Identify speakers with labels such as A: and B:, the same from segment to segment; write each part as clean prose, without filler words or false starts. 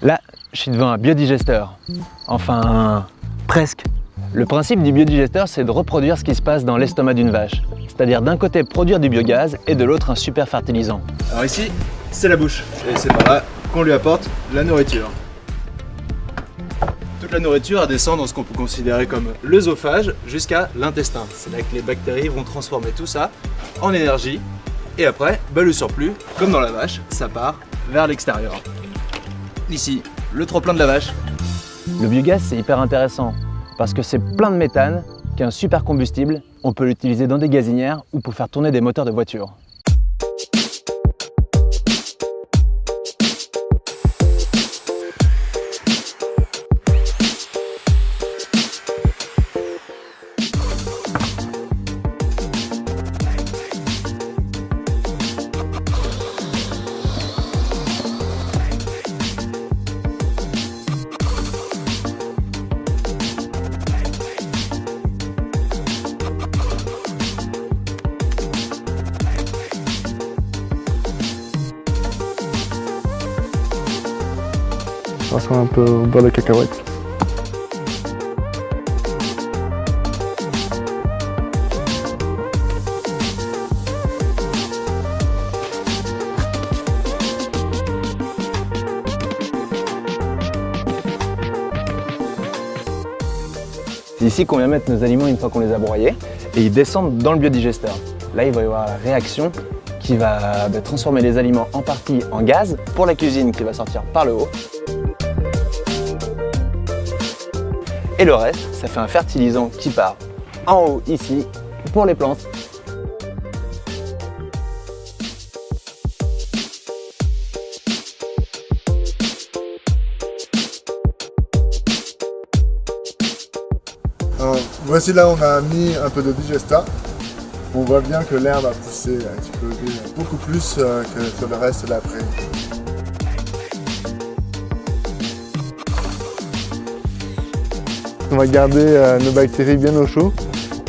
A: Là, je suis devant un biodigesteur. Enfin, presque. Le principe du biodigesteur, c'est de reproduire ce qui se passe dans l'estomac d'une vache. C'est-à-dire d'un côté produire du biogaz et de l'autre un super fertilisant.
B: Alors ici, c'est la bouche. Et c'est par là qu'on lui apporte la nourriture. Toute la nourriture elle descend dans ce qu'on peut considérer comme l'œsophage jusqu'à l'intestin. C'est là que les bactéries vont transformer tout ça en énergie. Et après, le surplus, comme dans la vache, ça part vers l'extérieur. Ici, le trop-plein de la vache.
A: Le biogaz, c'est hyper intéressant parce que c'est plein de méthane, qui est un super combustible. On peut l'utiliser dans des gazinières ou pour faire tourner des moteurs de voiture.
C: Ça ressemble un peu au beurre de cacahuète.
A: C'est ici qu'on vient mettre nos aliments une fois qu'on les a broyés et ils descendent dans le biodigesteur. Là, il va y avoir la réaction qui va transformer les aliments en partie en gaz pour la cuisine qui va sortir par le haut. Et le reste, ça fait un fertilisant qui part en haut ici pour les plantes.
C: Alors, voici là on a mis un peu de digesta. On voit bien que l'herbe a poussé, explosé beaucoup plus que le reste de la prairie. On va garder nos bactéries bien au chaud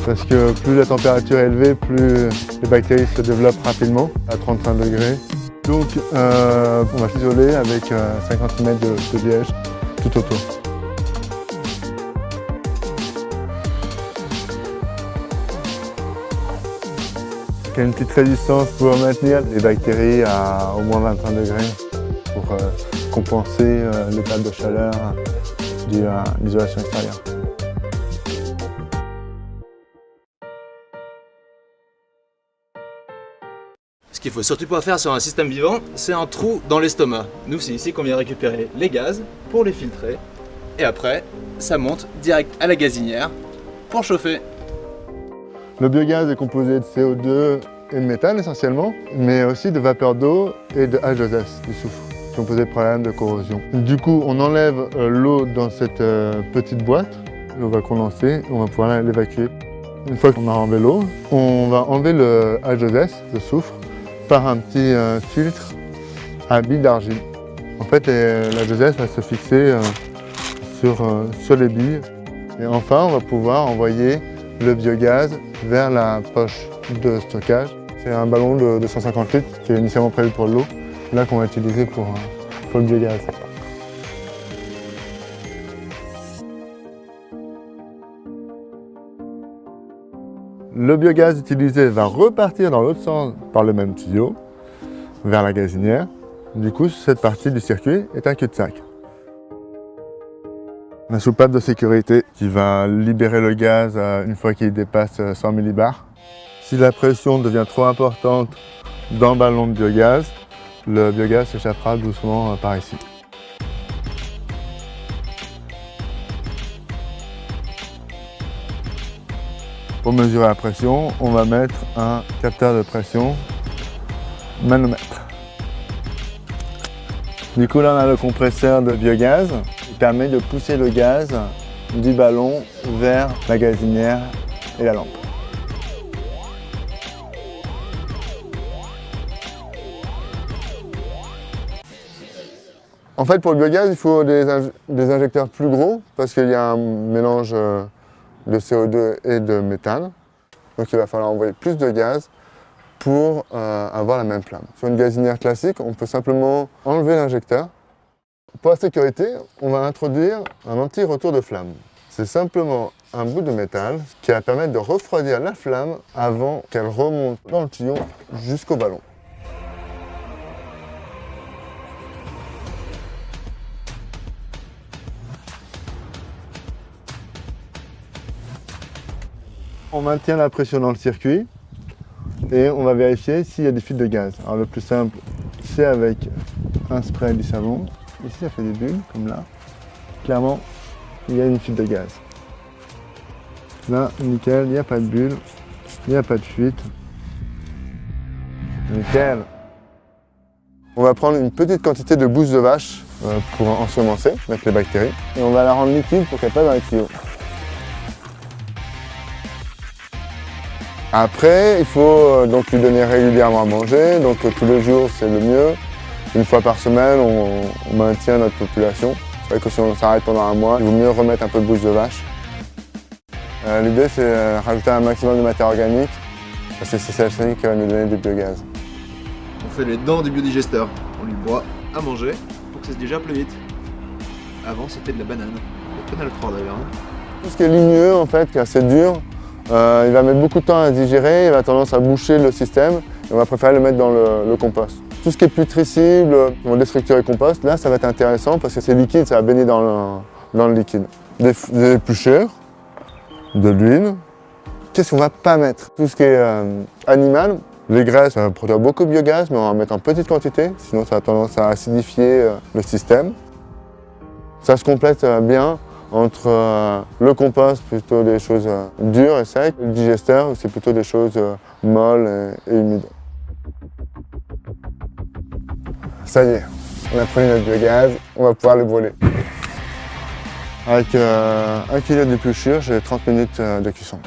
C: parce que plus la température est élevée, plus les bactéries se développent rapidement à 35 degrés. Donc on va s'isoler avec 50 cm de liège tout autour. Il y a une petite résistance pour maintenir les bactéries à au moins 25 degrés pour compenser les pertes de chaleur dû à l'isolation extérieure.
B: Ce qu'il faut surtout pas faire sur un système vivant, c'est un trou dans l'estomac. Nous, c'est ici qu'on vient récupérer les gaz pour les filtrer. Et après, ça monte direct à la gazinière pour chauffer.
C: Le biogaz est composé de CO2 et de méthane essentiellement, mais aussi de vapeur d'eau et de H2S, du soufre, qui ont posé problème de corrosion. Du coup, on enlève l'eau dans cette petite boîte, l'eau va condenser, on va pouvoir l'évacuer. Une fois qu'on a enlevé l'eau, on va enlever le H2S, le soufre, par un petit filtre à billes d'argile. En fait, la H2S va se fixer sur les billes. Et enfin, on va pouvoir envoyer le biogaz vers la poche de stockage. C'est un ballon de 150 litres qui est initialement prévu pour l'eau, là qu'on va utiliser pour le biogaz. Le biogaz utilisé va repartir dans l'autre sens par le même tuyau vers la gazinière. Du coup, cette partie du circuit est un cul-de-sac. La soupape de sécurité qui va libérer le gaz une fois qu'il dépasse 100 millibars. Si la pression devient trop importante dans le ballon de biogaz, le biogaz s'échappera doucement par ici. Pour mesurer la pression, on va mettre un capteur de pression manomètre. Du coup là on a le compresseur de biogaz qui permet de pousser le gaz du ballon vers la gazinière et la lampe. En fait pour le biogaz il faut des injecteurs plus gros parce qu'il y a un mélange de CO2 et de méthane. Donc il va falloir envoyer plus de gaz pour avoir la même flamme. Sur une gazinière classique, on peut simplement enlever l'injecteur Pour la sécurité, on va introduire un anti-retour de flamme. C'est simplement un bout de métal qui va permettre de refroidir la flamme avant qu'elle remonte dans le tuyau jusqu'au ballon. On maintient la pression dans le circuit et on va vérifier s'il y a des fuites de gaz. Alors le plus simple, c'est avec un spray du savon. Ici ça fait des bulles, comme là. Clairement, il y a une fuite de gaz. Là, nickel, il n'y a pas de bulle, il n'y a pas de fuite. Nickel. On va prendre une petite quantité de bouse de vache pour ensemencer, mettre les bactéries. Et on va la rendre liquide pour qu'elle passe dans les tuyaux. Après, il faut donc lui donner régulièrement à manger, donc tous les jours c'est le mieux. Une fois par semaine, on maintient notre population. C'est vrai que si on s'arrête pendant un mois, il vaut mieux remettre un peu de bouse de vache. L'idée c'est rajouter un maximum de matière organique, parce que c'est celle-ci qui va nous donner du biogaz.
B: On fait les dents du biodigesteur. On lui boit à manger pour que ça se digère plus vite. Avant c'était de la banane. Le Canal 3 d'ailleurs.
C: Tout ce qui est ligneux en fait, qui est assez dur, il va mettre beaucoup de temps à digérer, il va tendance à boucher le système, et on va préférer le mettre dans le compost. Tout ce qui est putricible, on va déstructurer le compost, là ça va être intéressant parce que c'est liquide, ça va baigner dans le liquide. Des épluchures, de l'huile. Qu'est-ce qu'on va pas mettre? Tout ce qui est animal, les graisses, ça va produire beaucoup de biogaz, mais on va en mettre en petite quantité, sinon ça a tendance à acidifier le système. Ça se complète bien entre le compost, plutôt des choses dures et secs, le digesteur, c'est plutôt des choses molles et humides. Ça y est, on a pris notre biogaz, on va pouvoir le brûler. Avec 1 kg d'épluchure, j'ai 30 minutes de cuisson.